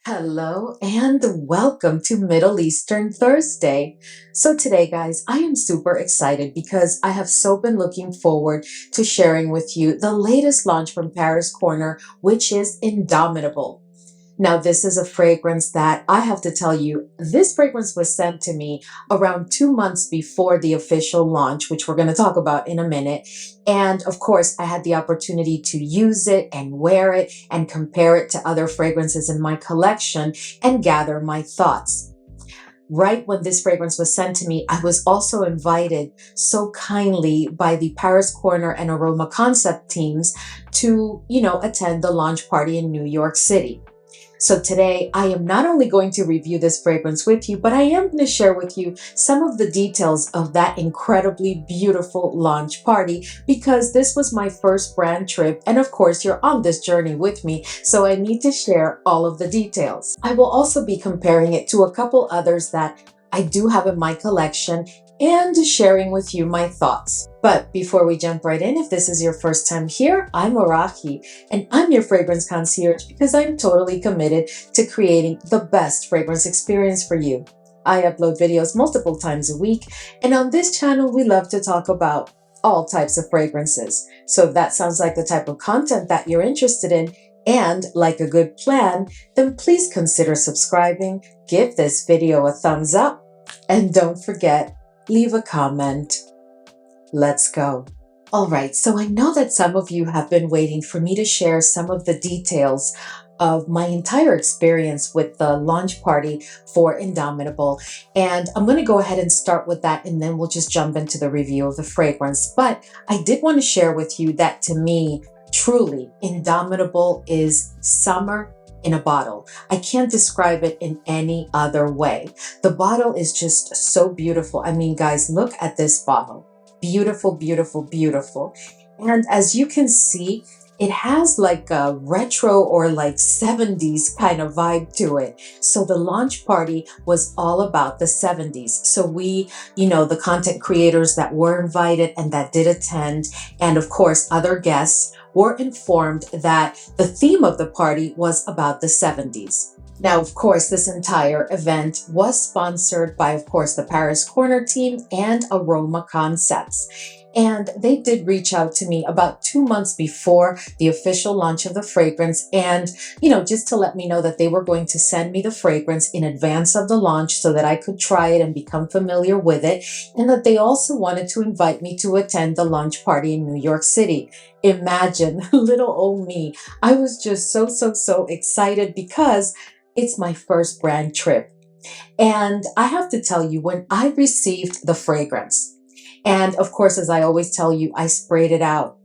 Hello and welcome to Middle Eastern Thursday. So today, guys, I am super excited because I have so been looking forward to sharing with you the latest launch from Paris Corner, which is Indomitable. Now, this is a fragrance that I have to tell you, this fragrance was sent to me around 2 months before the official launch, which we're going to talk about in a minute. And of course, I had the opportunity to use it and wear it and compare it to other fragrances in my collection and gather my thoughts. Right when this fragrance was sent to me, I was also invited so kindly by the Paris Corner and Aroma concept teams to, attend the launch party in New York City. So today I am not only going to review this fragrance with you, but I am going to share with you some of the details of that incredibly beautiful launch party because this was my first brand trip. And of course, you're on this journey with me, so I need to share all of the details. I will also be comparing it to a couple others that I do have in my collection and sharing with you my thoughts. But before we jump right in, if this is your first time here, I'm Arahi, and I'm your fragrance concierge because I'm totally committed to creating the best fragrance experience for you. I upload videos multiple times a week, and on this channel, we love to talk about all types of fragrances. So if that sounds like the type of content that you're interested in, and like a good plan, then please consider subscribing, give this video a thumbs up, and don't forget, leave a comment. Let's go. All right, so I know that some of you have been waiting for me to share some of the details of my entire experience with the launch party for Indomitable. And I'm going to go ahead and start with that, and then we'll just jump into the review of the fragrance. But I did want to share with you that to me, truly, Indomitable is summer in a bottle. I can't describe it in any other way. The bottle is just so beautiful. I mean, guys, look at this bottle. Beautiful, beautiful, beautiful. And as you can see, it has like a retro or like 70s kind of vibe to it. So the launch party was all about the 70s. So we, the content creators that were invited and that did attend, and of course, other guests were informed that the theme of the party was about the 70s. Now, of course, this entire event was sponsored by, of course, the Paris Corner team and Aroma Concepts. And they did reach out to me about 2 months before the official launch of the fragrance. And, just to let me know that they were going to send me the fragrance in advance of the launch so that I could try it and become familiar with it. And that they also wanted to invite me to attend the launch party in New York City. Imagine, little old me. I was just so excited because it's my first brand trip. And I have to tell you, when I received the fragrance, and of course, as I always tell you, I sprayed it out.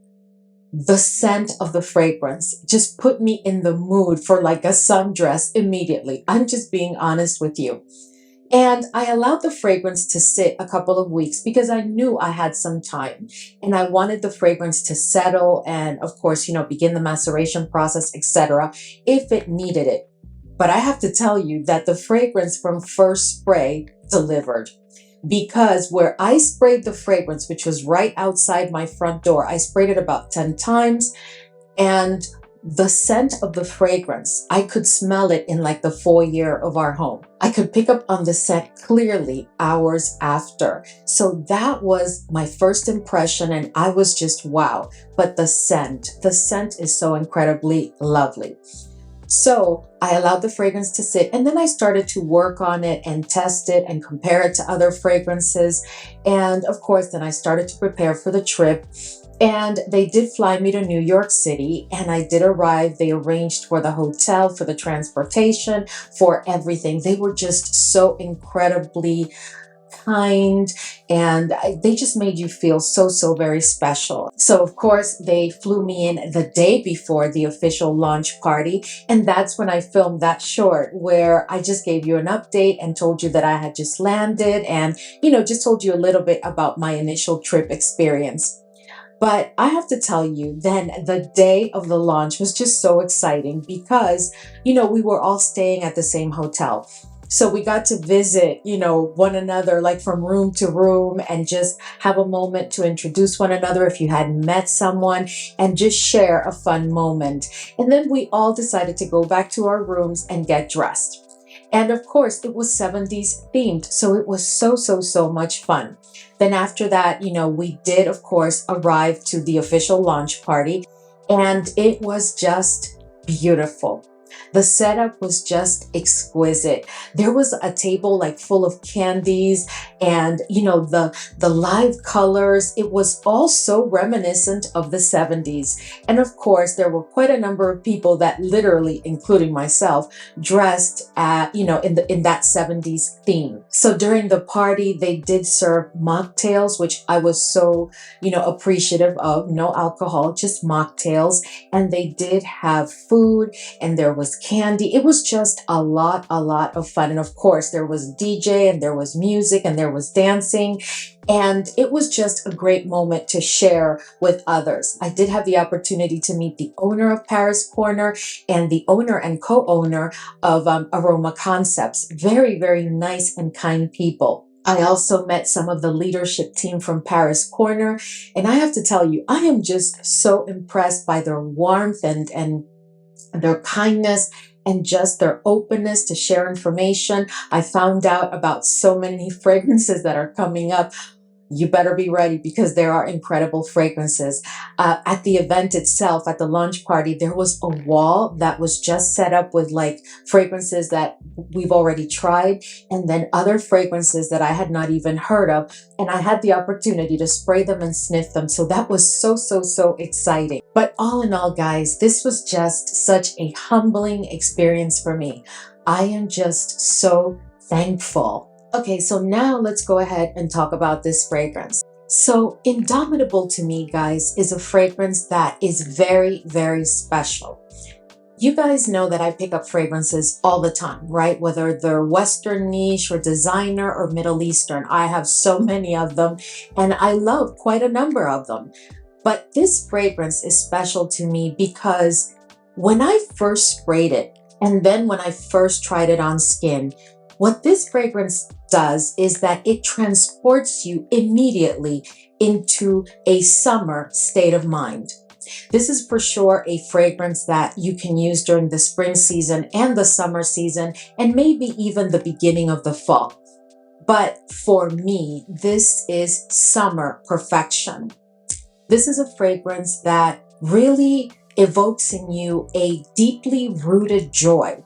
The scent of the fragrance just put me in the mood for like a sundress immediately. I'm just being honest with you. And I allowed the fragrance to sit a couple of weeks because I knew I had some time and I wanted the fragrance to settle and, of course, begin the maceration process, etc., if it needed it. But I have to tell you that the fragrance from first spray delivered. Because where I sprayed the fragrance, which was right outside my front door, I sprayed it about 10 times, and the scent of the fragrance, I could smell it in like the foyer of our home. I could pick up on the scent clearly hours after. So that was my first impression, and I was just wow. But the scent is so incredibly lovely. So I allowed the fragrance to sit, and then I started to work on it and test it and compare it to other fragrances. And of course, then I started to prepare for the trip. And they did fly me to New York City, and I did arrive. They arranged for the hotel, for the transportation, for everything. They were just so incredibly kind, and they just made you feel so very special. So of course they flew me in the day before the official launch party, and that's when I filmed that short where I just gave you an update and told you that I had just landed and just told you a little bit about my initial trip experience. But I have to tell you, then the day of the launch was just so exciting because we were all staying at the same hotel. So we got to visit, one another, like from room to room, and just have a moment to introduce one another if you hadn't met someone, and just share a fun moment. And then we all decided to go back to our rooms and get dressed. And of course, it was 70s themed. So it was so, so, so much fun. Then after that, we did, of course, arrive to the official launch party, and it was just beautiful. The setup was just exquisite. There was a table like full of candies and, the live colors. It was all so reminiscent of the 70s. And of course, there were quite a number of people that literally, including myself, dressed in that 70s theme. So during the party, they did serve mocktails, which I was so, appreciative of. No alcohol, just mocktails. And they did have food, and there was candy. It was just a lot of fun. And of course, there was DJ, and there was music, and there was dancing. And it was just a great moment to share with others. I did have the opportunity to meet the owner of Paris Corner and the owner and co-owner of Aroma Concepts. Very, very nice and kind people. I also met some of the leadership team from Paris Corner. And I have to tell you, I am just so impressed by their warmth and their kindness and just their openness to share information. I found out about so many fragrances that are coming up. You better be ready because there are incredible fragrances. At the event itself, at the launch party, there was a wall that was just set up with like fragrances that we've already tried, and then other fragrances that I had not even heard of. And I had the opportunity to spray them and sniff them. So that was so, so, so exciting. But all in all, guys, this was just such a humbling experience for me. I am just so thankful. Okay, so now let's go ahead and talk about this fragrance. So Indomitable to me, guys, is a fragrance that is very, very special. You guys know that I pick up fragrances all the time, right? Whether they're Western niche or designer or Middle Eastern. I have so many of them, and I love quite a number of them. But this fragrance is special to me because when I first sprayed it, and then when I first tried it on skin, what this fragrance does is that it transports you immediately into a summer state of mind. This is for sure a fragrance that you can use during the spring season and the summer season, and maybe even the beginning of the fall. But for me, this is summer perfection. This is a fragrance that really evokes in you a deeply rooted joy.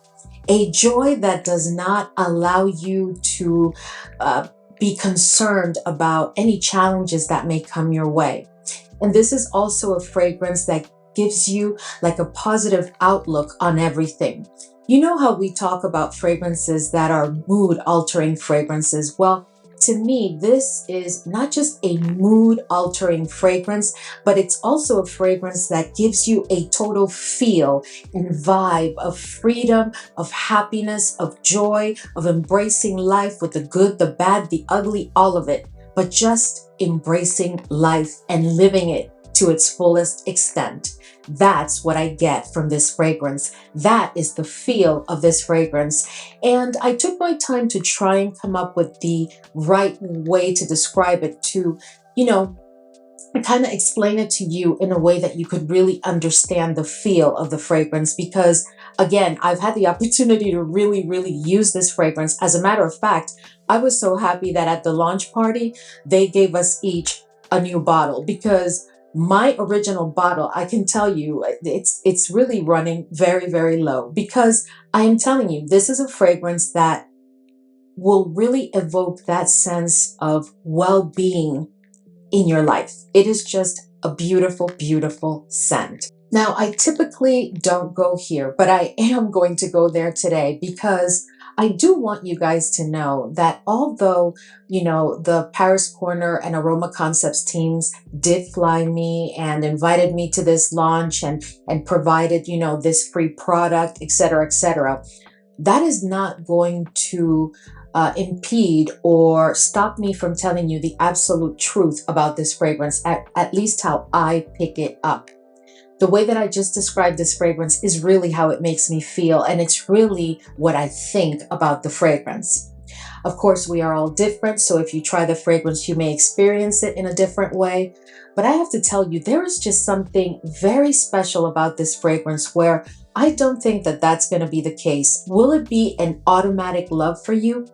A joy that does not allow you to be concerned about any challenges that may come your way. And this is also a fragrance that gives you like a positive outlook on everything. You know how we talk about fragrances that are mood-altering fragrances? Well, to me, this is not just a mood-altering fragrance, but it's also a fragrance that gives you a total feel and vibe of freedom, of happiness, of joy, of embracing life with the good, the bad, the ugly, all of it, but just embracing life and living it to its fullest extent. That's what I get from this fragrance. That is the feel of this fragrance. And I took my time to try and come up with the right way to describe it, to, kind of explain it to you in a way that you could really understand the feel of the fragrance. Because again, I've had the opportunity to really, really use this fragrance. As a matter of fact, I was so happy that at the launch party, they gave us each a new bottle, because my original bottle, I can tell you, it's really running very, very low, because I am telling you, this is a fragrance that will really evoke that sense of well-being in your life. It is just a beautiful, beautiful scent. Now, I typically don't go here, but I am going to go there today because I do want you guys to know that although, the Paris Corner and Aroma Concepts teams did fly me and invited me to this launch and provided, this free product, etc., etc., that is not going to impede or stop me from telling you the absolute truth about this fragrance, at least how I pick it up. The way that I just described this fragrance is really how it makes me feel, and it's really what I think about the fragrance. Of course, we are all different, so if you try the fragrance, you may experience it in a different way. But I have to tell you, there is just something very special about this fragrance where I don't think that that's going to be the case. Will it be an automatic love for you?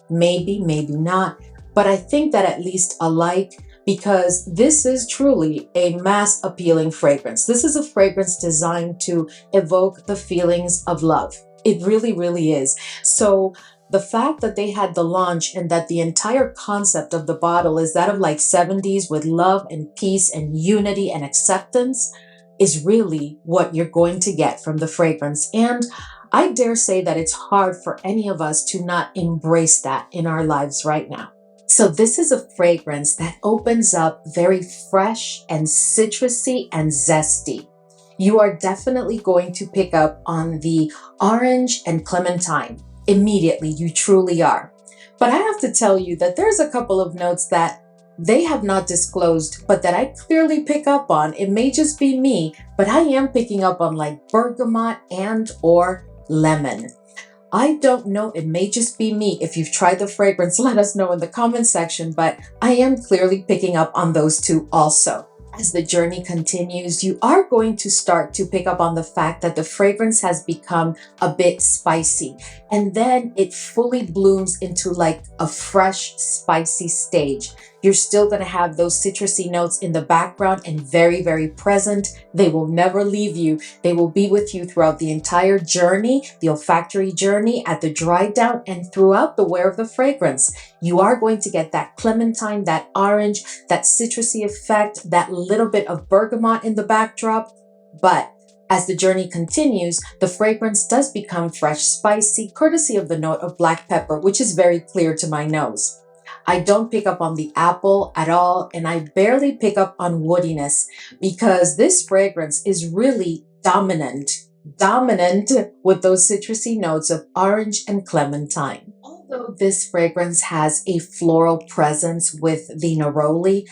Maybe, maybe not. But I think that at least a like, because this is truly a mass appealing fragrance. This is a fragrance designed to evoke the feelings of love. It really, really is. So the fact that they had the launch and that the entire concept of the bottle is that of like 70s with love and peace and unity and acceptance is really what you're going to get from the fragrance. And I dare say that it's hard for any of us to not embrace that in our lives right now. So this is a fragrance that opens up very fresh and citrusy and zesty. You are definitely going to pick up on the orange and clementine. Immediately, you truly are. But I have to tell you that there's a couple of notes that they have not disclosed, but that I clearly pick up on. It may just be me, but I am picking up on like bergamot and or lemon. I don't know, it may just be me. If you've tried the fragrance, let us know in the comment section, but I am clearly picking up on those two also. As the journey continues, you are going to start to pick up on the fact that the fragrance has become a bit spicy, and then it fully blooms into like a fresh, spicy stage. You're still going to have those citrusy notes in the background and very, very present. They will never leave you. They will be with you throughout the entire journey, the olfactory journey, at the dry down, and throughout the wear of the fragrance. You are going to get that clementine, that orange, that citrusy effect, that little bit of bergamot in the backdrop. But as the journey continues, the fragrance does become fresh, spicy, courtesy of the note of black pepper, which is very clear to my nose. I don't pick up on the apple at all, and I barely pick up on woodiness because this fragrance is really dominant with those citrusy notes of orange and clementine. Although this fragrance has a floral presence with the neroli,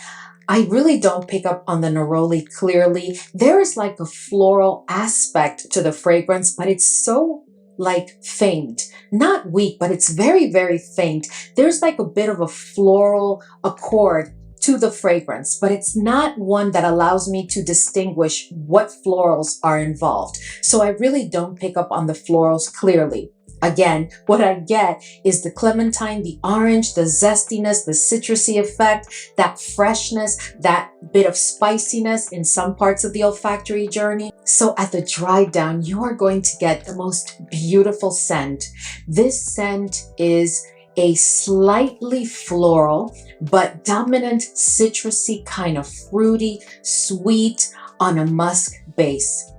I really don't pick up on the neroli clearly. There is like a floral aspect to the fragrance, but it's so like faint, not weak, but it's very, very faint. There's like a bit of a floral accord to the fragrance, but it's not one that allows me to distinguish what florals are involved. So I really don't pick up on the florals clearly. Again, what I get is the clementine, the orange, the zestiness, the citrusy effect, that freshness, that bit of spiciness in some parts of the olfactory journey. So at the dry down, you are going to get the most beautiful scent. This scent is a slightly floral, but dominant citrusy, kind of fruity, sweet on a musk base.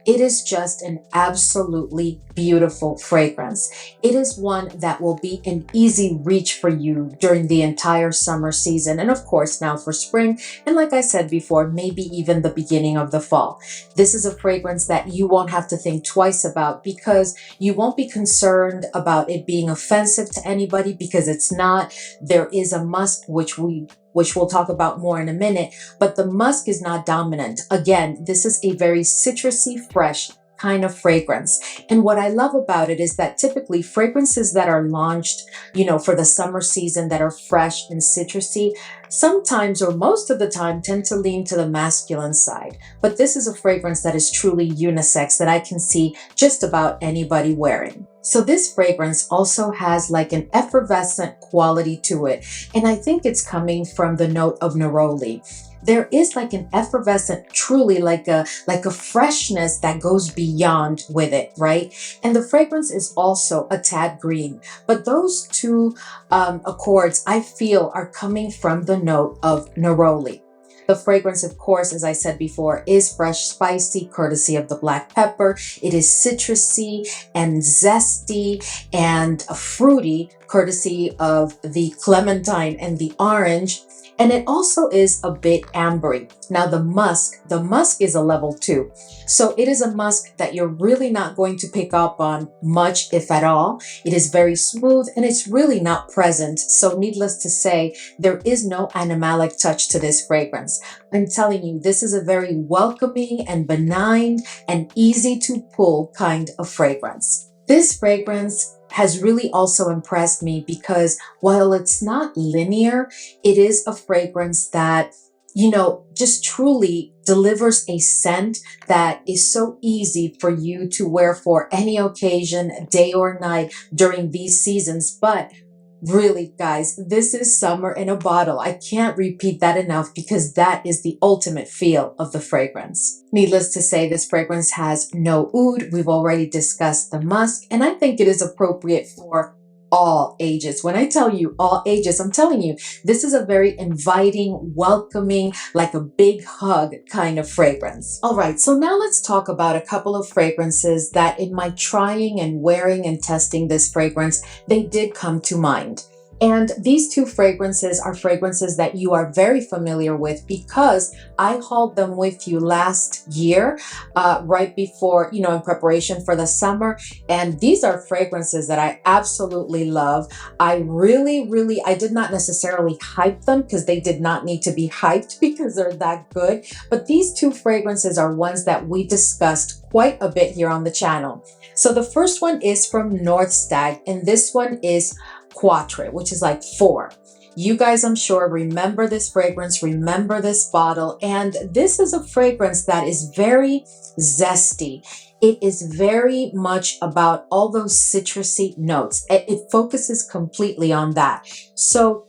It is just an absolutely beautiful fragrance. It is one that will be an easy reach for you during the entire summer season, and of course now for spring, and like I said before, maybe even the beginning of the fall. This is a fragrance that you won't have to think twice about because you won't be concerned about it being offensive to anybody, because it's not. There is a musk which we'll talk about more in a minute, but the musk is not dominant. Again, this is a very citrusy, fresh kind of fragrance. And what I love about it is that typically fragrances that are launched, for the summer season that are fresh and citrusy, sometimes or most of the time tend to lean to the masculine side. But this is a fragrance that is truly unisex that I can see just about anybody wearing. So this fragrance also has like an effervescent quality to it. And I think it's coming from the note of neroli. There is like an effervescent, truly like a freshness that goes beyond with it, right? And the fragrance is also a tad green. But those two accords I feel are coming from the note of neroli. The fragrance, of course, as I said before, is fresh, spicy, courtesy of the black pepper. It is citrusy and zesty and fruity, courtesy of the clementine and the orange. And it also is a bit ambery. Now the musk is a level 2. So it is a musk that you're really not going to pick up on much, if at all. It is very smooth and it's really not present. So needless to say, there is no animalic touch to this fragrance. I'm telling you, this is a very welcoming and benign and easy to pull kind of fragrance. This fragrance has really also impressed me because while it's not linear, it is a fragrance that, you know, just truly delivers a scent that is so easy for you to wear for any occasion, day or night during these seasons. But really, guys, this is summer in a bottle. I can't repeat that enough because that is the ultimate feel of the fragrance. Needless to say, this fragrance has no oud. We've already discussed the musk, and I think it is appropriate for all ages. When I tell you all ages, I'm telling you, this is a very inviting, welcoming, like a big hug kind of fragrance. All right, so now let's talk about a couple of fragrances that in my trying and wearing and testing this fragrance, they did come to mind. And these two fragrances are fragrances that you are very familiar with because I hauled them with you last year, right before, you know, in preparation for the summer. And these are fragrances that I absolutely love. I did not necessarily hype them because they did not need to be hyped because they're that good. But these two fragrances are ones that we discussed quite a bit here on the channel. So the first one is from North Stag, and this one is Quatre, which is like 4. You guys, I'm sure, remember this fragrance, remember this bottle, and this is a fragrance that is very zesty. It is very much about all those citrusy notes. It focuses completely on that. So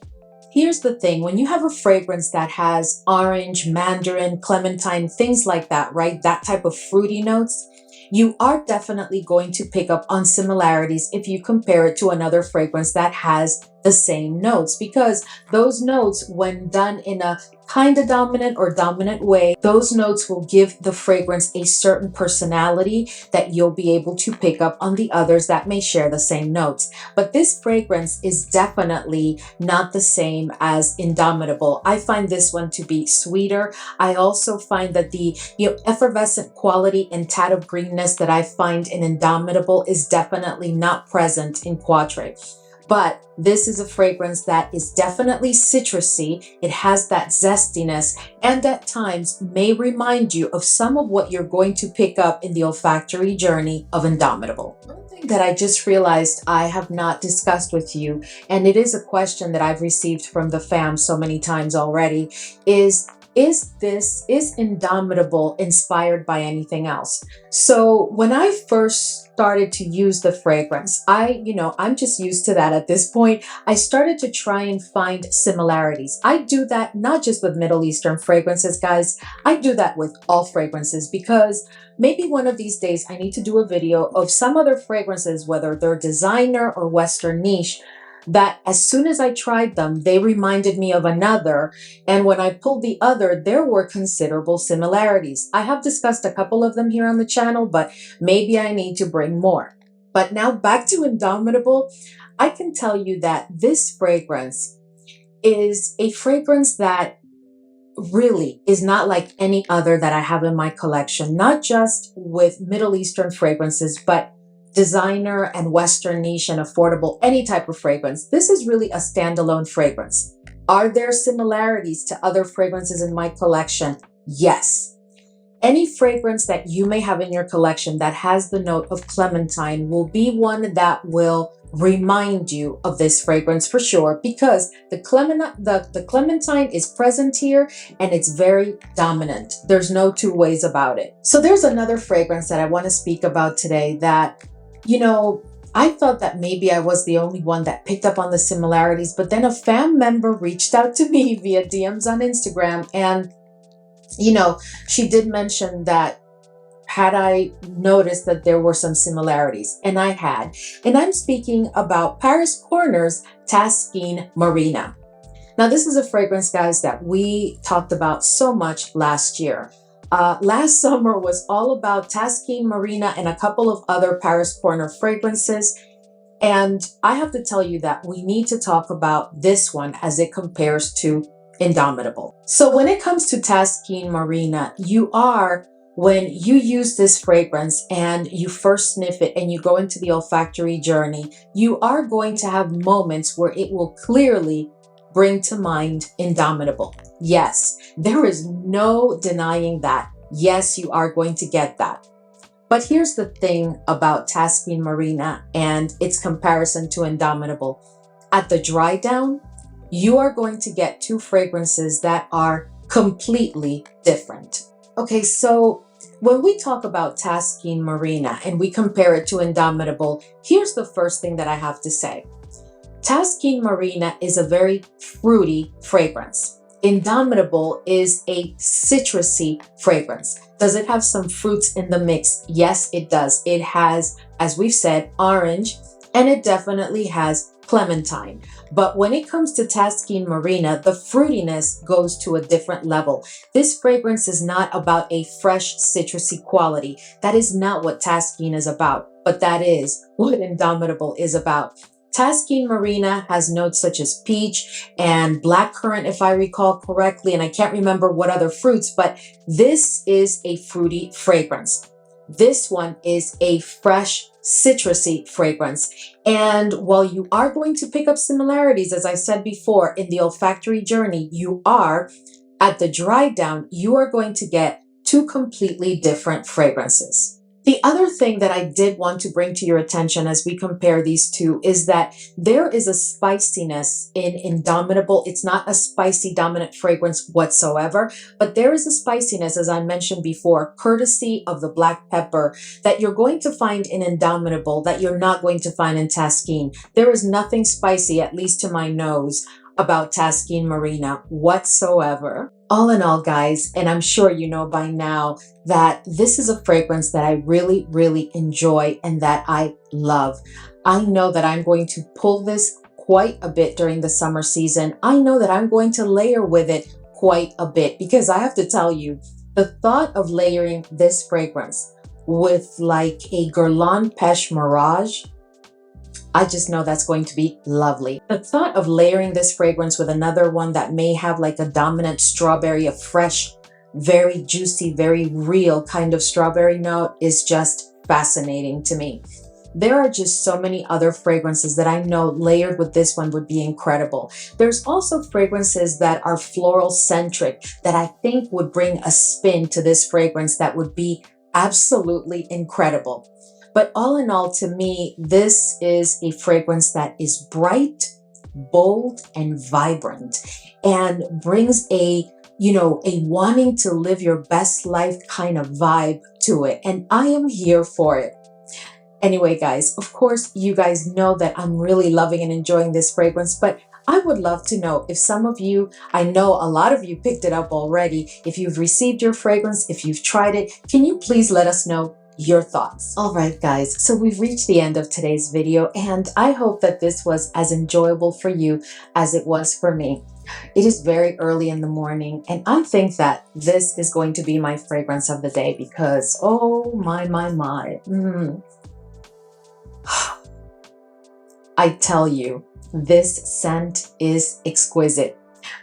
here's the thing, when you have a fragrance that has orange, mandarin, clementine, things like that, right? That type of fruity notes, you are definitely going to pick up on similarities if you compare it to another fragrance that has the same notes, because those notes, when done in a kind of dominant or dominant way, those notes will give the fragrance a certain personality that you'll be able to pick up on the others that may share the same notes. But this fragrance is definitely not the same as Indomitable. I find this one to be sweeter. I also find that the effervescent quality and tad of greenness that I find in Indomitable is definitely not present in Quatre. But this is a fragrance that is definitely citrusy. It has that zestiness and at times may remind you of some of what you're going to pick up in the olfactory journey of Indomitable. One thing that I just realized I have not discussed with you, and it is a question that I've received from the fam so many times already, is Indomitable inspired by anything else? So when I first started to use the fragrance, I'm just used to that at this point. I started to try and find similarities. I do that not just with Middle Eastern fragrances, guys. I do that with all fragrances because maybe one of these days I need to do a video of some other fragrances, whether they're designer or Western niche, that as soon as I tried them, they reminded me of another. And when I pulled the other, there were considerable similarities. I have discussed a couple of them here on the channel, but maybe I need to bring more. But now back to Indomitable, I can tell you that this fragrance is a fragrance that really is not like any other that I have in my collection, not just with Middle Eastern fragrances, but designer and Western niche and affordable, any type of fragrance. This is really a standalone fragrance. Are there similarities to other fragrances in my collection? Yes. Any fragrance that you may have in your collection that has the note of clementine will be one that will remind you of this fragrance for sure, because the clementine is present here and it's very dominant. There's no two ways about it. So there's another fragrance that I want to speak about today that, I thought that maybe I was the only one that picked up on the similarities, but then a fam member reached out to me via DMs on Instagram, and she did mention that had I noticed that there were some similarities, and I had. And I'm speaking about Paris Corner's Taskine Marina. Now, this is a fragrance, guys, that we talked about so much last year. Last summer was all about Taskine Marina and a couple of other Paris Corner fragrances. And I have to tell you that we need to talk about this one as it compares to Indomitable. So when it comes to Taskeen Marina, when you use this fragrance and you first sniff it and you go into the olfactory journey, you are going to have moments where it will clearly bring to mind Indomitable. Yes, there is no denying that. Yes, you are going to get that. But here's the thing about Taskeen Marina and its comparison to Indomitable. At the dry down, you are going to get two fragrances that are completely different. Okay, so when we talk about Taskeen Marina and we compare it to Indomitable, here's the first thing that I have to say. Taskeen Marina is a very fruity fragrance. Indomitable is a citrusy fragrance. Does it have some fruits in the mix? Yes, it does. It has, as we've said, orange, and it definitely has clementine. But when it comes to Taskeen Marina, the fruitiness goes to a different level. This fragrance is not about a fresh citrusy quality. That is not what Taskeen is about, but that is what Indomitable is about. Taskeen Marina has notes such as peach and blackcurrant, if I recall correctly, and I can't remember what other fruits, but this is a fruity fragrance. This one is a fresh, citrusy fragrance. And while you are going to pick up similarities, as I said before, in the olfactory journey, at the dry down, you are going to get two completely different fragrances. The other thing that I did want to bring to your attention as we compare these two is that there is a spiciness in Indomitable. It's not a spicy dominant fragrance whatsoever, but there is a spiciness, as I mentioned before, courtesy of the black pepper that you're going to find in Indomitable that you're not going to find in Taskeen. There is nothing spicy, at least to my nose, about Taskeen Marina whatsoever. All in all, guys, and I'm sure you know by now that this is a fragrance that I really, really enjoy and that I love. I know that I'm going to pull this quite a bit during the summer season. I know that I'm going to layer with it quite a bit because I have to tell you, the thought of layering this fragrance with like a Guerlain Pêche Mirage, I just know that's going to be lovely. The thought of layering this fragrance with another one that may have like a dominant strawberry, a fresh, very juicy, very real kind of strawberry note is just fascinating to me. There are just so many other fragrances that I know layered with this one would be incredible. There's also fragrances that are floral centric that I think would bring a spin to this fragrance that would be absolutely incredible. But all in all, to me, this is a fragrance that is bright, bold, and vibrant and brings a wanting to live your best life kind of vibe to it. And I am here for it. Anyway, guys, of course, you guys know that I'm really loving and enjoying this fragrance, but I would love to know if some of you, I know a lot of you picked it up already. If you've received your fragrance, if you've tried it, can you please let us know your thoughts? All right, guys, so we've reached the end of today's video, and I hope that this was as enjoyable for you as it was for me. It is very early in the morning, and I think that this is going to be my fragrance of the day because, oh my. I tell you, this scent is exquisite.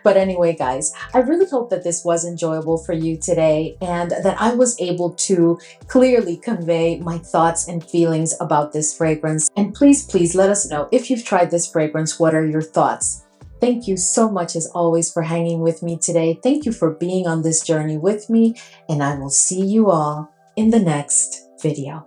But anyway, guys, I really hope that this was enjoyable for you today and that I was able to clearly convey my thoughts and feelings about this fragrance. And please let us know if you've tried this fragrance, what are your thoughts? Thank you so much as always for hanging with me today. Thank you for being on this journey with me, and I will see you all in the next video.